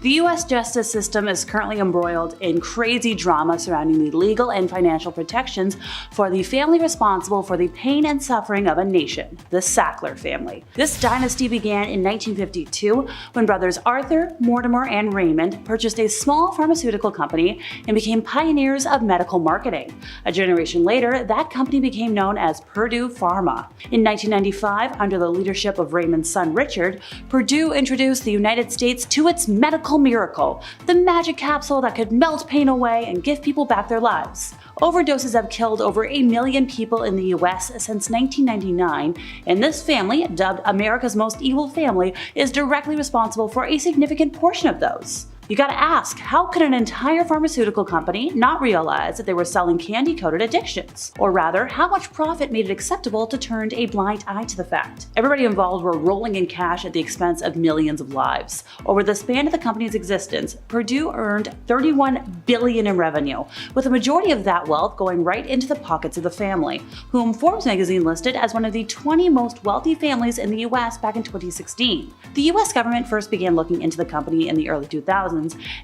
The US justice system is currently embroiled in crazy drama surrounding the legal and financial protections for the family responsible for the pain and suffering of a nation, the Sackler family. This dynasty began in 1952 when brothers Arthur, Mortimer, and Raymond purchased a small pharmaceutical company and became pioneers of medical marketing. A generation later, that company became known as Purdue Pharma. In 1995, under the leadership of Raymond's son Richard, Purdue introduced the United States to its medical miracle, the magic capsule that could melt pain away and give people back their lives. Overdoses have killed over 1 million people in the US since 1999, and this family, dubbed America's most evil family, is directly responsible for a significant portion of those. You gotta ask, how could an entire pharmaceutical company not realize that they were selling candy-coated addictions? Or rather, how much profit made it acceptable to turn a blind eye to the fact? Everybody involved were rolling in cash at the expense of millions of lives. Over the span of the company's existence, Purdue earned $31 billion in revenue, with a majority of that wealth going right into the pockets of the family, whom Forbes magazine listed as one of the 20 most wealthy families in the US back in 2016. The US government first began looking into the company in the early 2000s,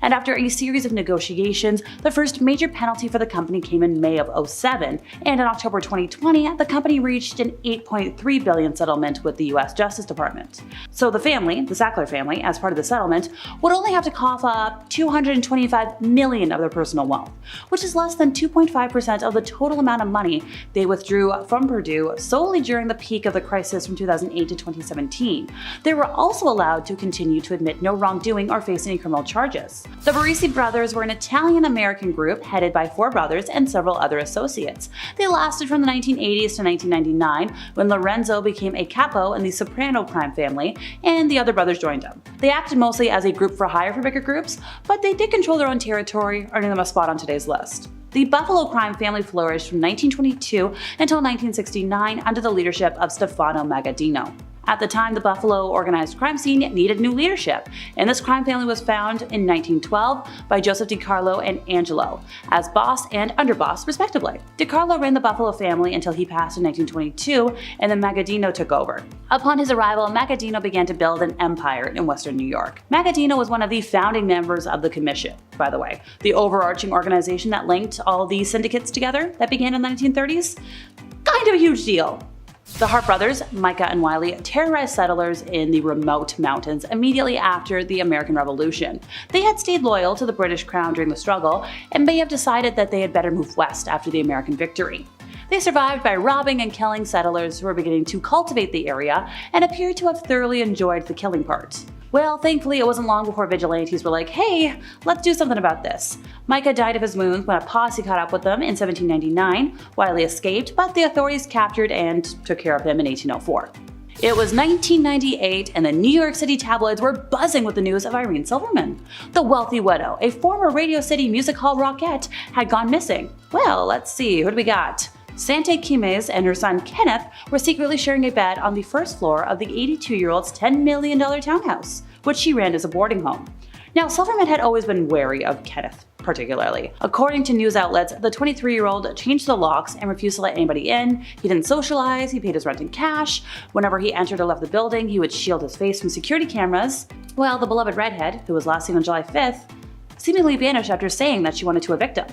and after a series of negotiations, the first major penalty for the company came in May of 2007, and in October 2020, the company reached an $8.3 billion settlement with the US Justice Department. So the family, the Sackler family, as part of the settlement, would only have to cough up $225 million of their personal wealth, which is less than 2.5% of the total amount of money they withdrew from Purdue solely during the peak of the crisis from 2008 to 2017. They were also allowed to continue to admit no wrongdoing or face any criminal charges. The Barisi brothers were an Italian-American group headed by 4 brothers and several other associates. They lasted from the 1980s to 1999, when Lorenzo became a capo in the Soprano crime family, and the other brothers joined them. They acted mostly as a group for hire for bigger groups, but they did control their own territory, earning them a spot on today's list. The Buffalo crime family flourished from 1922 until 1969 under the leadership of Stefano Magaddino. At the time, the Buffalo organized crime scene needed new leadership, and this crime family was found in 1912 by Joseph DiCarlo and Angelo, as boss and underboss respectively. DiCarlo ran the Buffalo family until he passed in 1922, and then Magaddino took over. Upon his arrival, Magaddino began to build an empire in western New York. Magaddino was one of the founding members of the Commission, by the way, the overarching organization that linked all the syndicates together that began in the 1930s. Kind of a huge deal. The Hart brothers, Micah and Wiley, terrorized settlers in the remote mountains immediately after the American Revolution. They had stayed loyal to the British Crown during the struggle and may have decided that they had better move west after the American victory. They survived by robbing and killing settlers who were beginning to cultivate the area and appeared to have thoroughly enjoyed the killing part. Well, thankfully, it wasn't long before vigilantes were like, hey, let's do something about this. Micah died of his wounds when a posse caught up with them in 1799. Wiley escaped, but the authorities captured and took care of him in 1804. It was 1998, and the New York City tabloids were buzzing with the news of Irene Silverman. The wealthy widow, a former Radio City Music Hall rockette, had gone missing. Well, let's see, who do we got? Sante Quimes and her son Kenneth were secretly sharing a bed on the first floor of the 82-year-old's $10 million townhouse, which she ran as a boarding home. Now, Silverman had always been wary of Kenneth, particularly. According to news outlets, the 23-year-old changed the locks and refused to let anybody in. He didn't socialize, he paid his rent in cash. Whenever he entered or left the building, he would shield his face from security cameras. Well, the beloved redhead, who was last seen on July 5th, seemingly vanished after saying that she wanted to evict him.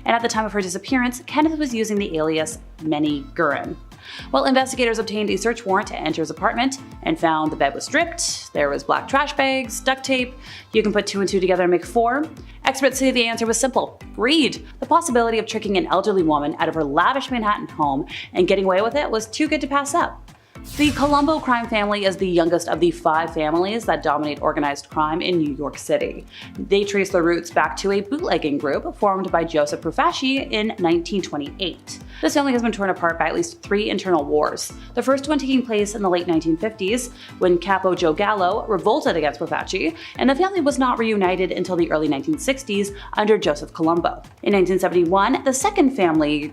And at the time of her disappearance, Kenneth was using the alias Menny Gurin. Well, investigators obtained a search warrant to enter his apartment and found the bed was stripped, there was black trash bags, duct tape. You can put 2 and 2 together and make 4. Experts say the answer was simple: greed. The possibility of tricking an elderly woman out of her lavish Manhattan home and getting away with it was too good to pass up. The Colombo crime family is the youngest of the 5 families that dominate organized crime in New York City. They trace their roots back to a bootlegging group formed by Joseph Profaci in 1928. This family has been torn apart by at least 3 internal wars, the first one taking place in the late 1950s when Capo Joe Gallo revolted against Profaci, and the family was not reunited until the early 1960s under Joseph Colombo. In 1971, the second family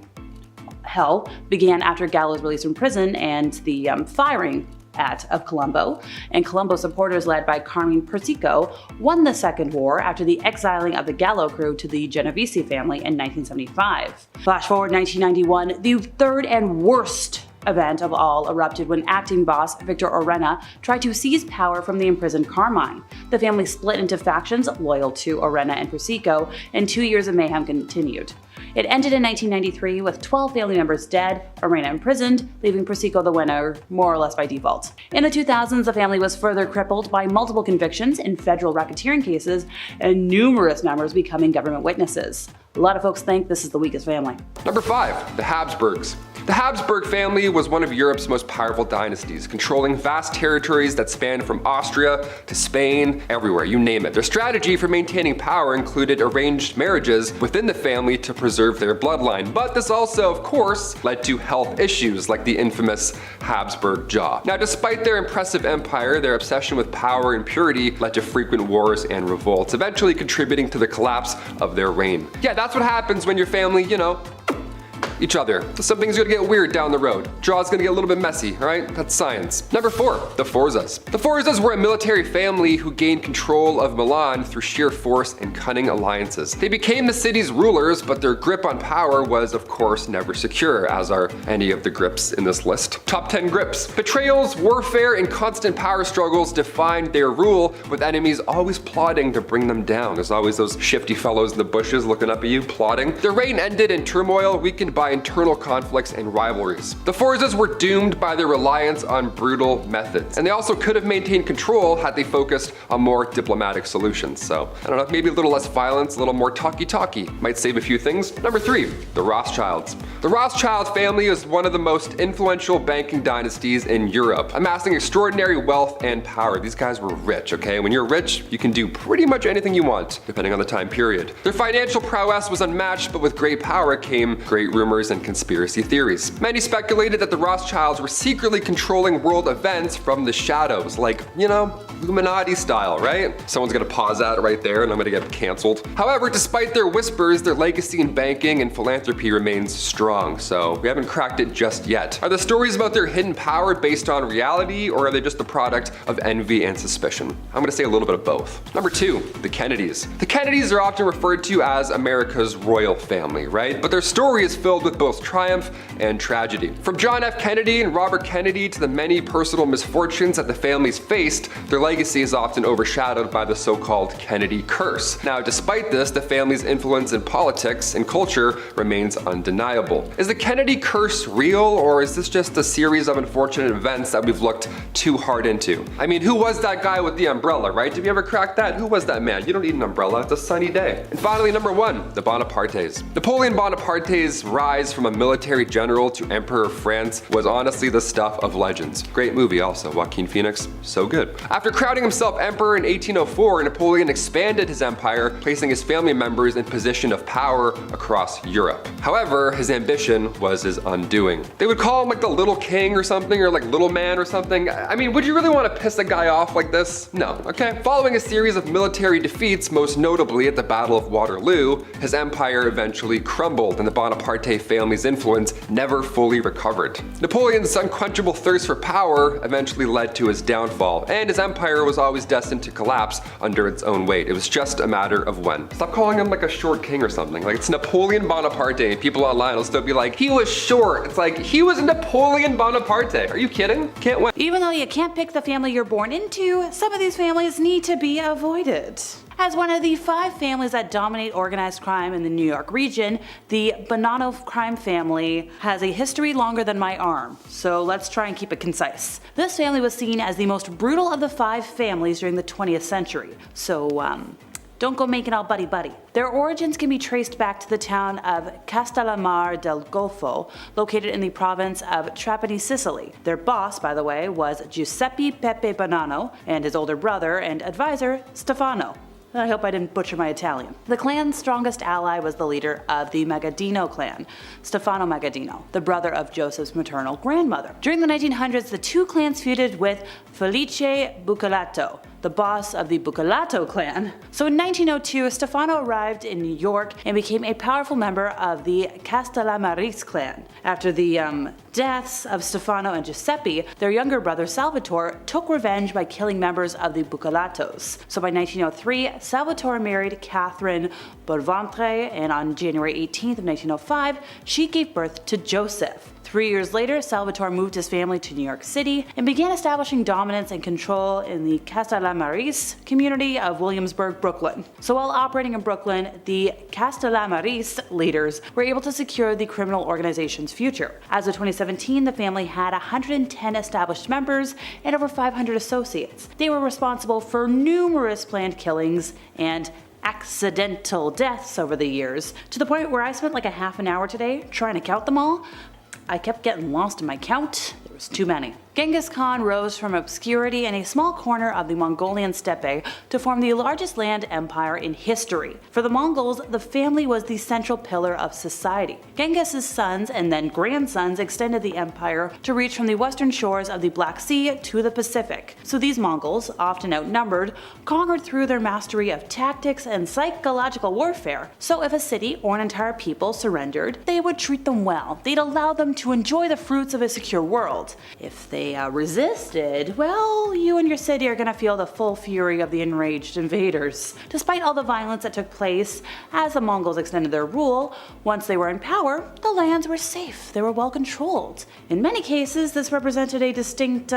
hell began after Gallo's release from prison and the firing of Colombo, and Colombo supporters led by Carmine Persico won the Second War after the exiling of the Gallo crew to the Genovese family in 1975. Flash forward 1991, the third and worst event of all erupted when acting boss Victor Orena tried to seize power from the imprisoned Carmine. The family split into factions loyal to Orena and Persico, and 2 years of mayhem continued. It ended in 1993 with 12 family members dead, Orena imprisoned, leaving Persico the winner more or less by default. In the 2000s, the family was further crippled by multiple convictions in federal racketeering cases and numerous members becoming government witnesses. A lot of folks think this is the weakest family. Number 5. The Habsburgs. The Habsburg family was one of Europe's most powerful dynasties, controlling vast territories that spanned from Austria to Spain, everywhere, you name it. Their strategy for maintaining power included arranged marriages within the family to preserve their bloodline, but this also, of course, led to health issues like the infamous Habsburg jaw. Now, despite their impressive empire, their obsession with power and purity led to frequent wars and revolts, eventually contributing to the collapse of their reign. Yeah, that's what happens when your family, each other. So something's gonna get weird down the road. Jaw's gonna get a little bit messy, right? That's science. Number 4, the Forzas. The Forzas were a military family who gained control of Milan through sheer force and cunning alliances. They became the city's rulers, but their grip on power was, of course, never secure, as are any of the grips in this list. Top 10 grips. Betrayals, warfare, and constant power struggles defined their rule, with enemies always plotting to bring them down. There's always those shifty fellows in the bushes looking up at you, plotting. Their reign ended in turmoil, weakened by internal conflicts and rivalries. The Forzas were doomed by their reliance on brutal methods, and they also could have maintained control had they focused on more diplomatic solutions. So, I don't know, maybe a little less violence, a little more talky-talky. Might save a few things. Number 3, the Rothschilds. The Rothschild family is one of the most influential banking dynasties in Europe, amassing extraordinary wealth and power. These guys were rich, okay? When you're rich, you can do pretty much anything you want, depending on the time period. Their financial prowess was unmatched, but with great power came great rumors and conspiracy theories. Many speculated that the Rothschilds were secretly controlling world events from the shadows, like, Illuminati style, right? Someone's gonna pause that right there and I'm gonna get canceled. However, despite their whispers, their legacy in banking and philanthropy remains strong, so we haven't cracked it just yet. Are the stories about their hidden power based on reality, or are they just the product of envy and suspicion? I'm gonna say a little bit of both. Number 2, the Kennedys. The Kennedys are often referred to as America's royal family, right? But their story is filled with both triumph and tragedy. From John F. Kennedy and Robert Kennedy to the many personal misfortunes that the families faced, their legacy is often overshadowed by the so-called Kennedy curse. Now, despite this, the family's influence in politics and culture remains undeniable. Is the Kennedy curse real, or is this just a series of unfortunate events that we've looked too hard into? I mean, who was that guy with the umbrella, right? Did we ever crack that? Who was that man? You don't need an umbrella, it's a sunny day. And finally, number 1, the Bonapartes. Napoleon Bonaparte's rise from a military general to emperor of France was honestly the stuff of legends. Great movie also, Joaquin Phoenix, so good. After crowning himself emperor in 1804, Napoleon expanded his empire, placing his family members in position of power across Europe. However, his ambition was his undoing. They would call him like the little king or something, or like little man or something. I mean, would you really want to piss a guy off like this? No, okay? Following a series of military defeats, most notably at the Battle of Waterloo, his empire eventually crumbled and the Bonaparte family's influence never fully recovered. Napoleon's unquenchable thirst for power eventually led to his downfall, and his empire was always destined to collapse under its own weight. It was just a matter of when. Stop calling him like a short king or something. Like, it's Napoleon Bonaparte, and people online will still be like, he was short. It's like, he was Napoleon Bonaparte. Are you kidding? Can't win. Even though you can't pick the family you're born into, some of these families need to be avoided. As one of the 5 families that dominate organized crime in the New York region, the Bonano crime family has a history longer than my arm, so let's try and keep it concise. This family was seen as the most brutal of the 5 families during the 20th century, so don't go making all buddy-buddy. Their origins can be traced back to the town of Castellammare del Golfo, located in the province of Trapani, Sicily. Their boss, by the way, was Giuseppe Pepe Bonano, and his older brother and advisor, Stefano. I hope I didn't butcher my Italian. The clan's strongest ally was the leader of the Magadino clan, Stefano Magadino, the brother of Joseph's maternal grandmother. During the 1900s, the 2 clans feuded with Felice Buccellato, the boss of the Buccellato clan. So in 1902, Stefano arrived in New York and became a powerful member of the Castellammaris clan. After the deaths of Stefano and Giuseppe, their younger brother Salvatore took revenge by killing members of the Buccellatos. So by 1903, Salvatore married Catherine Bonventre, and on January 18th of 1905, she gave birth to Joseph. 3 years later, Salvatore moved his family to New York City and began establishing dominance and control in the Castellamaris community of Williamsburg, Brooklyn. So while operating in Brooklyn, the Castellamaris leaders were able to secure the criminal organization's future. As of 2017, the family had 110 established members and over 500 associates. They were responsible for numerous planned killings and accidental deaths over the years, to the point where I spent like a half an hour today trying to count them all. I kept getting lost in my count. There was too many. Genghis Khan rose from obscurity in a small corner of the Mongolian steppe to form the largest land empire in history. For the Mongols, the family was the central pillar of society. Genghis's sons and then grandsons extended the empire to reach from the western shores of the Black Sea to the Pacific. So these Mongols, often outnumbered, conquered through their mastery of tactics and psychological warfare. So if a city or an entire people surrendered, they would treat them well. They'd allow them to enjoy the fruits of a secure world. If they resisted, well, you and your city are gonna feel the full fury of the enraged invaders. Despite all the violence that took place as the Mongols extended their rule, once they were in power, the lands were safe, they were well controlled. In many cases, this represented a distinct,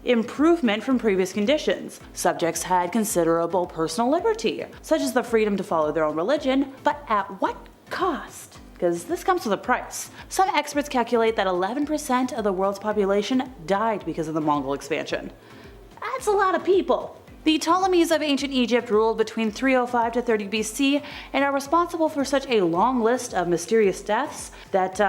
improvement from previous conditions. Subjects had considerable personal liberty, such as the freedom to follow their own religion, but at what cost? Because this comes with a price. Some experts calculate that 11% of the world's population died because of the Mongol expansion. That's a lot of people. The Ptolemies of ancient Egypt ruled between 305 to 30 BC and are responsible for such a long list of mysterious deaths that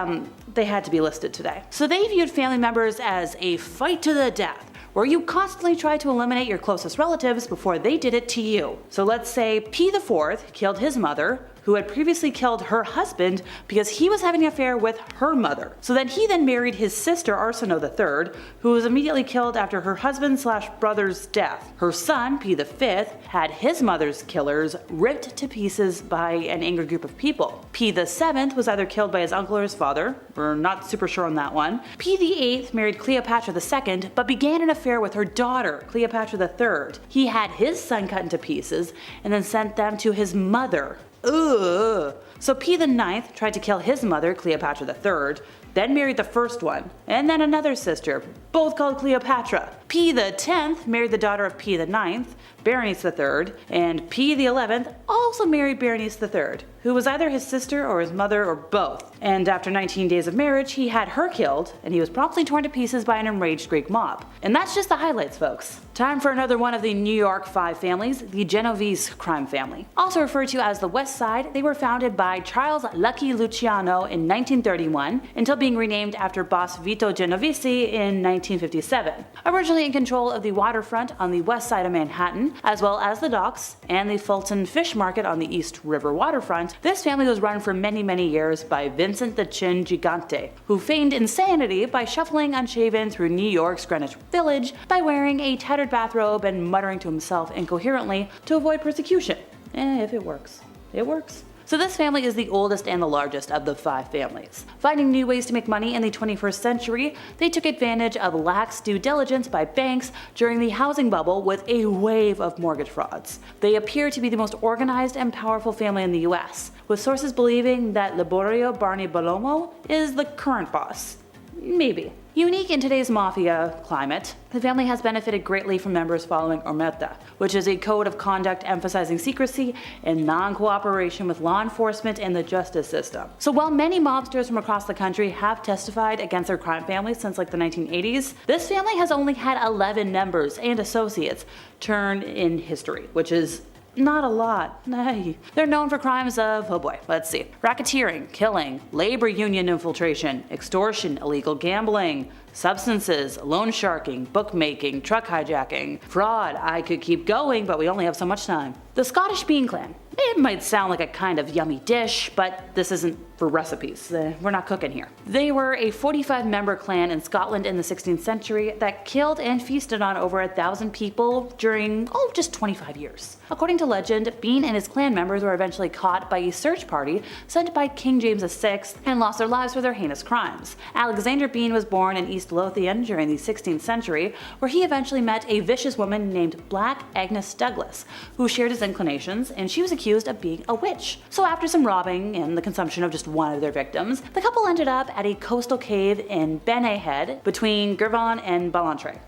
they had to be listed today. So they viewed family members as a fight to the death, where you constantly try to eliminate your closest relatives before they did it to you. So let's say P IV killed his mother, who had previously killed her husband because he was having an affair with her mother. So then he married his sister Arsinoe III, who was immediately killed after her husband/brother's death. Her son, P V, had his mother's killers ripped to pieces by an angry group of people. P VII was either killed by his uncle or his father, we're not super sure on that one. P VIII married Cleopatra II, but began an affair with her daughter, Cleopatra III. He had his son cut into pieces and then sent them to his mother. Ugh. So P IX tried to kill his mother, Cleopatra III, then married the first one, and then another sister, both called Cleopatra. P X married the daughter of P IX, Berenice III, and P XI also married Berenice III, who was either his sister or his mother or both. And after 19 days of marriage, he had her killed, and he was promptly torn to pieces by an enraged Greek mob. And that's just the highlights, folks. Time for another one of the New York Five families, the Genovese crime family. Also referred to as the West Side, they were founded by Charles Lucky Luciano in 1931 until being renamed after boss Vito Genovese in 1957. Originally in control of the waterfront on the west side of Manhattan, as well as the docks and the Fulton Fish Market on the East River waterfront, this family was run for many years by Vincent the Chin Gigante, who feigned insanity by shuffling unshaven through New York's Greenwich Village by wearing a tattered bathrobe and muttering to himself incoherently to avoid persecution. If it works, it works. So this family is the oldest and the largest of the five families. Finding new ways to make money in the 21st century, they took advantage of lax due diligence by banks during the housing bubble with a wave of mortgage frauds. They appear to be the most organized and powerful family in the US, with sources believing that Liborio Barney Bellomo is the current boss. Maybe. Unique in today's mafia climate, the family has benefited greatly from members following Omerta, which is a code of conduct emphasizing secrecy and non-cooperation with law enforcement and the justice system. So while many mobsters from across the country have testified against their crime families since like the 1980s, this family has only had 11 members and associates turn in history, which is not a lot. Nay. They're known for crimes of, oh boy, let's see, racketeering, killing, labor union infiltration, extortion, illegal gambling, substances, loan sharking, bookmaking, truck hijacking, fraud. I could keep going, but we only have so much time. The Scottish Bean Clan. It might sound like a kind of yummy dish, but this isn't for recipes. We're not cooking here. They were a 45-member clan in Scotland in the 16th century that killed and feasted on over 1,000 people during, just 25 years. According to legend, Bean and his clan members were eventually caught by a search party sent by King James VI and lost their lives for their heinous crimes. Alexander Bean was born in East East Lothian during the 16th century, where he eventually met a vicious woman named Black Agnes Douglas, who shared his inclinations, and she was accused of being a witch. So after some robbing and the consumption of just one of their victims, the couple ended up at a coastal cave in Benet Head between Girvan and Ballantrae.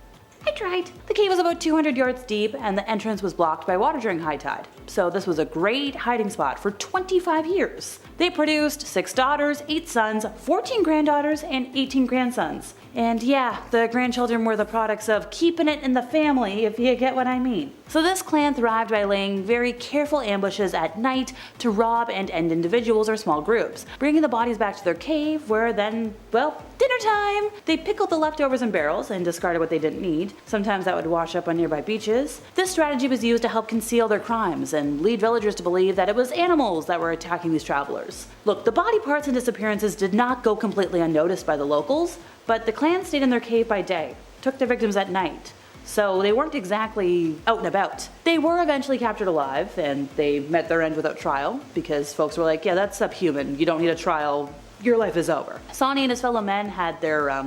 I tried. The cave was about 200 yards deep and the entrance was blocked by water during high tide. So this was a great hiding spot for 25 years. They produced 6 daughters, 8 sons, 14 granddaughters, and 18 grandsons. And yeah, the grandchildren were the products of keeping it in the family, if you get what I mean. So this clan thrived by laying very careful ambushes at night to rob and end individuals or small groups, bringing the bodies back to their cave where then, well, dinner time! They pickled the leftovers in barrels and discarded what they didn't need. Sometimes that would wash up on nearby beaches. This strategy was used to help conceal their crimes and lead villagers to believe that it was animals that were attacking these travelers. Look, the body parts and disappearances did not go completely unnoticed by the locals, but the clan stayed in their cave by day, took their victims at night, so they weren't exactly out and about. They were eventually captured alive, and they met their end without trial, because folks were like, yeah, that's subhuman, you don't need a trial, your life is over. Sani and his fellow men had their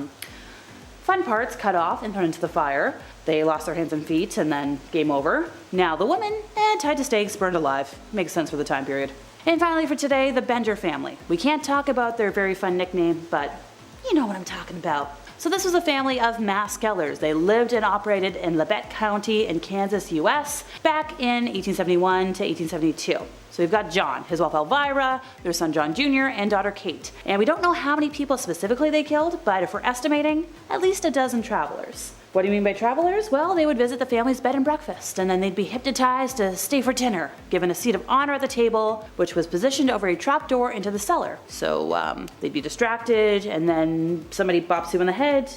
fun parts cut off and thrown into the fire. They lost their hands and feet, and then game over. Now the women, tied to stakes, burned alive. Makes sense for the time period. And finally for today, the Bender family. We can't talk about their very fun nickname, but you know what I'm talking about. So this was a family of mass killers. They lived and operated in Labette County in Kansas, US, back in 1871 to 1872. So we've got John, his wife Elvira, their son John Jr., and daughter Kate. And we don't know how many people specifically they killed, but if we're estimating, at least a dozen travelers. What do you mean by travelers? Well, they would visit the family's bed and breakfast, and then they'd be hypnotized to stay for dinner, given a seat of honor at the table, which was positioned over a trapdoor into the cellar. So they'd be distracted, and then somebody bops you in the head,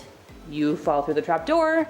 you fall through the trapdoor,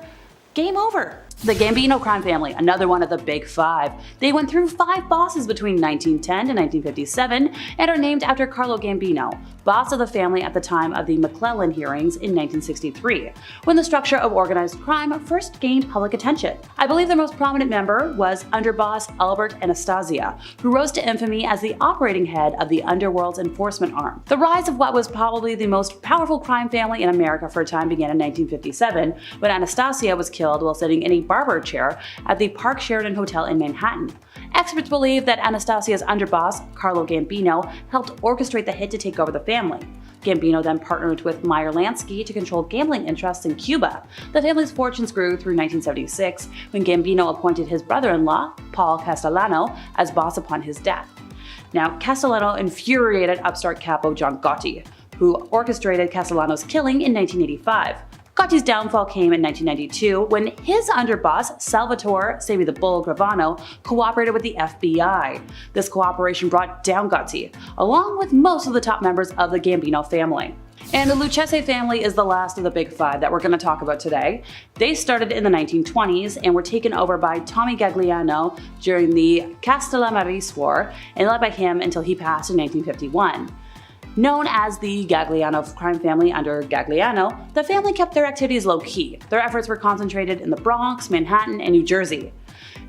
game over. The Gambino crime family, another one of the big 5. They went through 5 bosses between 1910 and 1957 and are named after Carlo Gambino, boss of the family at the time of the McClellan hearings in 1963, when the structure of organized crime first gained public attention. I believe their most prominent member was underboss Albert Anastasia, who rose to infamy as the operating head of the underworld's enforcement arm. The rise of what was probably the most powerful crime family in America for a time began in 1957, when Anastasia was killed while sitting in a barber chair at the Park Sheridan Hotel in Manhattan. Experts believe that Anastasia's underboss, Carlo Gambino, helped orchestrate the hit to take over the family. Gambino then partnered with Meyer Lansky to control gambling interests in Cuba. The family's fortunes grew through 1976, when Gambino appointed his brother-in-law, Paul Castellano, as boss upon his death. Now, Castellano infuriated upstart capo John Gotti, who orchestrated Castellano's killing in 1985. Gotti's downfall came in 1992 when his underboss, Salvatore "Save Me the Bull" Gravano, cooperated with the FBI. This cooperation brought down Gotti, along with most of the top members of the Gambino family. And the Lucchese family is the last of the big 5 that we're going to talk about today. They started in the 1920s and were taken over by Tommy Gagliano during the Castellamarese War and led by him until he passed in 1951. Known as the Gagliano crime family under Gagliano, the family kept their activities low-key. Their efforts were concentrated in the Bronx, Manhattan, and New Jersey.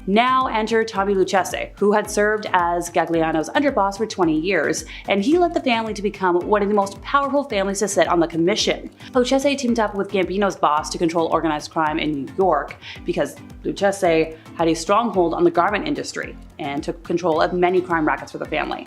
Now enter Tommy Lucchese, who had served as Gagliano's underboss for 20 years, and he led the family to become one of the most powerful families to sit on the commission. Lucchese teamed up with Gambino's boss to control organized crime in New York, because Lucchese had a stronghold on the garment industry and took control of many crime rackets for the family.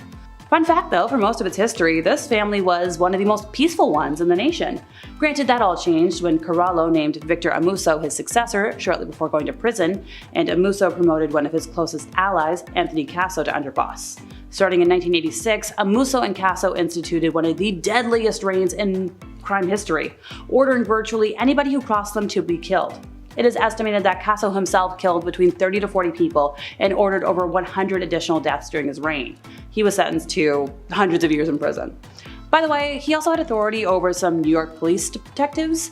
Fun fact though, for most of its history, this family was one of the most peaceful ones in the nation. Granted, that all changed when Corallo named Victor Amuso his successor shortly before going to prison, and Amuso promoted one of his closest allies, Anthony Casso, to underboss. Starting in 1986, Amuso and Casso instituted one of the deadliest reigns in crime history, ordering virtually anybody who crossed them to be killed. It is estimated that Casso himself killed between 30 to 40 people and ordered over 100 additional deaths during his reign. He was sentenced to hundreds of years in prison. By the way, he also had authority over some New York police detectives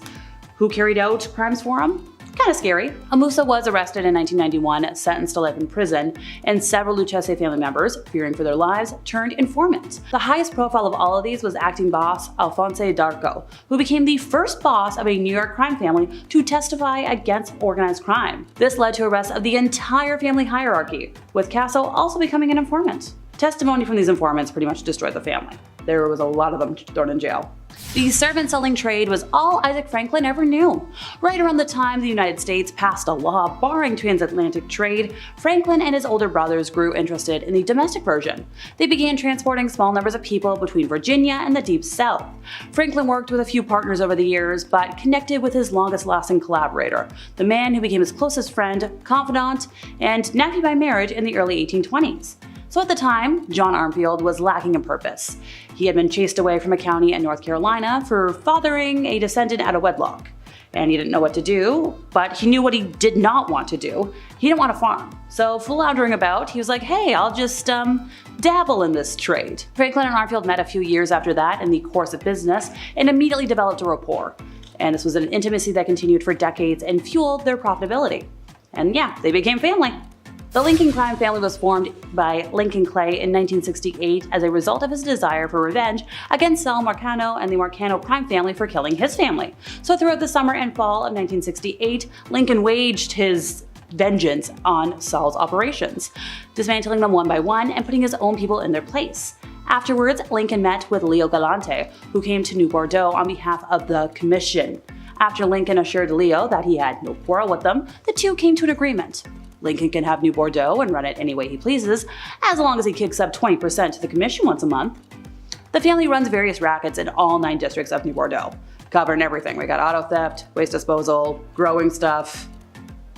who carried out crimes for him. Kinda scary. Amuso was arrested in 1991, sentenced to life in prison, and several Lucchese family members, fearing for their lives, turned informant. The highest profile of all of these was acting boss Alphonse D'Arco, who became the first boss of a New York crime family to testify against organized crime. This led to arrests of the entire family hierarchy, with Casso also becoming an informant. Testimony from these informants pretty much destroyed the family. There was a lot of them thrown in jail. The servant-selling trade was all Isaac Franklin ever knew. Right around the time the United States passed a law barring transatlantic trade, Franklin and his older brothers grew interested in the domestic version. They began transporting small numbers of people between Virginia and the Deep South. Franklin worked with a few partners over the years, but connected with his longest-lasting collaborator, the man who became his closest friend, confidant, and nephew by marriage in the early 1820s. So at the time, John Armfield was lacking in purpose. He had been chased away from a county in North Carolina for fathering a descendant out of wedlock. And he didn't know what to do, but he knew what he did not want to do. He didn't want to farm. So floundering about, he was like, hey, I'll just dabble in this trade. Franklin and Armfield met a few years after that in the course of business and immediately developed a rapport. And this was an intimacy that continued for decades and fueled their profitability. And yeah, they became family. The Lincoln crime family was formed by Lincoln Clay in 1968 as a result of his desire for revenge against Sal Marcano and the Marcano crime family for killing his family. So throughout the summer and fall of 1968, Lincoln waged his vengeance on Sal's operations, dismantling them one by one and putting his own people in their place. Afterwards, Lincoln met with Leo Galante, who came to New Bordeaux on behalf of the Commission. After Lincoln assured Leo that he had no quarrel with them, the two came to an agreement. Lincoln can have New Bordeaux and run it any way he pleases, as long as he kicks up 20% to the Commission once a month. The family runs various rackets in all 9 districts of New Bordeaux, covering everything. We got auto theft, waste disposal, growing stuff.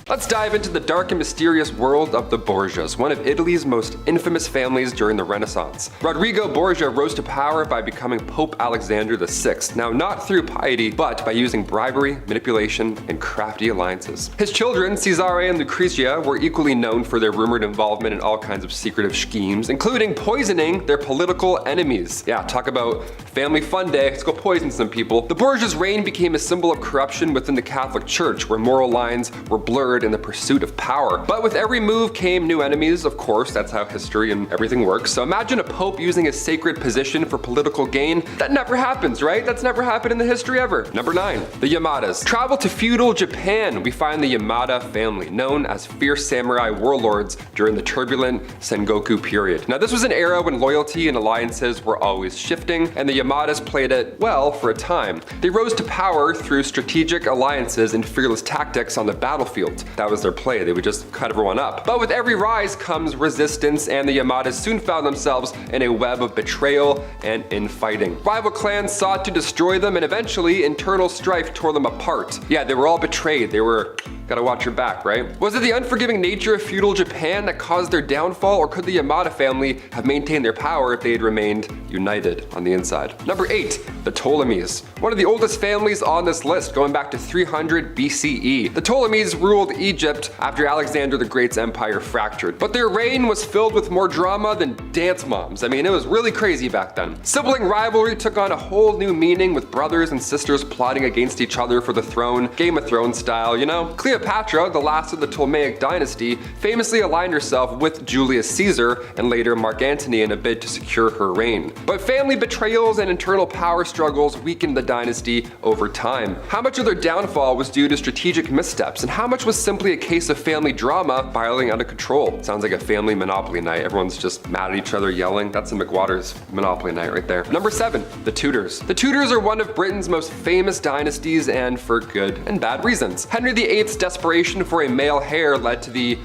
Let's dive into the dark and mysterious world of the Borgias, one of Italy's most infamous families during the Renaissance. Rodrigo Borgia rose to power by becoming Pope Alexander VI, now not through piety, but by using bribery, manipulation, and crafty alliances. His children, Cesare and Lucrezia, were equally known for their rumored involvement in all kinds of secretive schemes, including poisoning their political enemies. Yeah, talk about family fun day, let's go poison some people. The Borgias' reign became a symbol of corruption within the Catholic Church, where moral lines were blurred in the pursuit of power. But with every move came new enemies, of course, that's how history and everything works. So imagine a pope using a sacred position for political gain. That never happens, right? That's never happened in the history ever. Number 9, the Yamadas. Travel to feudal Japan, we find the Yamada family, known as fierce samurai warlords during the turbulent Sengoku period. Now this was an era when loyalty and alliances were always shifting, and the Yamadas played it well for a time. They rose to power through strategic alliances and fearless tactics on the battlefield. That was their play, they would just cut everyone up. But with every rise comes resistance, and the Yamadas soon found themselves in a web of betrayal and infighting. Rival clans sought to destroy them, and eventually internal strife tore them apart. Yeah, they were all betrayed, they were gotta watch your back, right? Was it the unforgiving nature of feudal Japan that caused their downfall, or could the Yamada family have maintained their power if they had remained united on the inside? Number 8, the Ptolemies. One of the oldest families on this list, going back to 300 BCE. The Ptolemies ruled Egypt after Alexander the Great's empire fractured, but their reign was filled with more drama than dance moms. I mean, it was really crazy back then. Sibling rivalry took on a whole new meaning, with brothers and sisters plotting against each other for the throne, Game of Thrones style, you know? Cleopatra, the last of the Ptolemaic dynasty, famously aligned herself with Julius Caesar and later Mark Antony in a bid to secure her reign. But family betrayals and internal power struggles weakened the dynasty over time. How much of their downfall was due to strategic missteps, and how much was simply a case of family drama spiraling out of control? Sounds like a family Monopoly night. Everyone's just mad at each other, yelling. That's a McWater's Monopoly night right there. Number 7, the Tudors. The Tudors are one of Britain's most famous dynasties, and for good and bad reasons. Henry VIII's desperation for a male heir led to the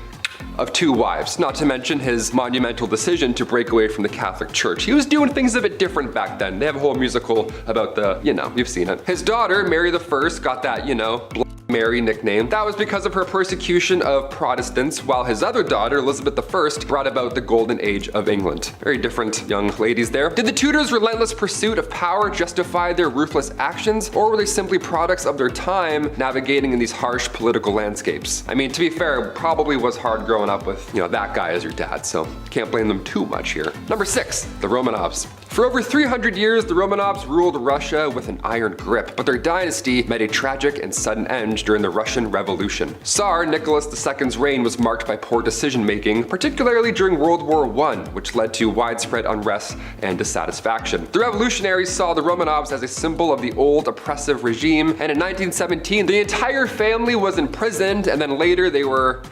of 2 wives, not to mention his monumental decision to break away from the Catholic Church. He was doing things a bit different back then. They have a whole musical about the, you know, you've seen it. His daughter, Mary I, got that, you know, Mary nickname. That was because of her persecution of Protestants, while his other daughter, Elizabeth I, brought about the golden age of England. Very different young ladies there. Did the Tudors' relentless pursuit of power justify their ruthless actions, or were they simply products of their time navigating in these harsh political landscapes? I mean, to be fair, it probably was hard growing up with, you know, that guy as your dad, so can't blame them too much here. Number 6, the Romanovs. For over 300 years, the Romanovs ruled Russia with an iron grip, but their dynasty met a tragic and sudden end during the Russian Revolution. Tsar Nicholas II's reign was marked by poor decision-making, particularly during World War I, which led to widespread unrest and dissatisfaction. The revolutionaries saw the Romanovs as a symbol of the old oppressive regime, and in 1917, the entire family was imprisoned, and then later they were,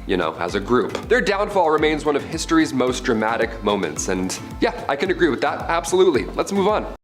you know, as a group. Their downfall remains one of history's most dramatic moments, and yeah, I can agree with that, absolutely. Let's move on.